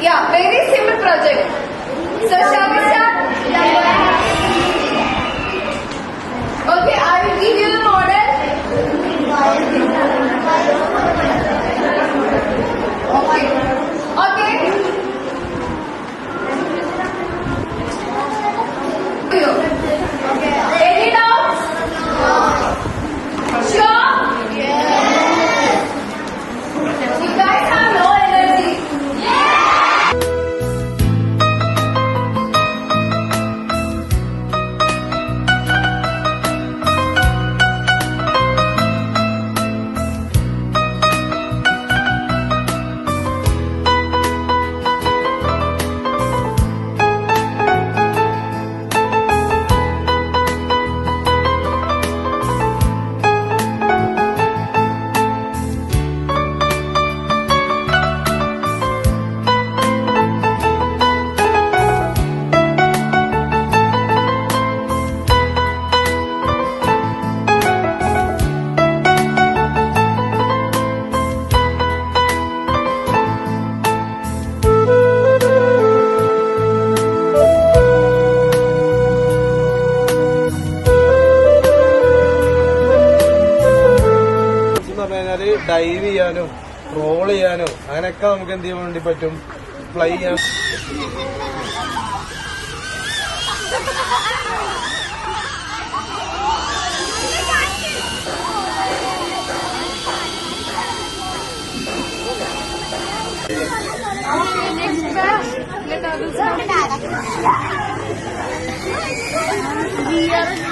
Yeah, very simple project. So shall we start? Okay, I will give you the model. Okay. Okay. Any doubts? Sure? Yes. You guys have no energy. Dive ചെയ്യാനോ role ചെയ്യാനോ അങ്ങനെയൊക്കെ നമുക്ക് എന്ത് ചെയ്യാൻ വേണ്ടി പറ്റും, fly ചെയ്യാൻ. Let others know.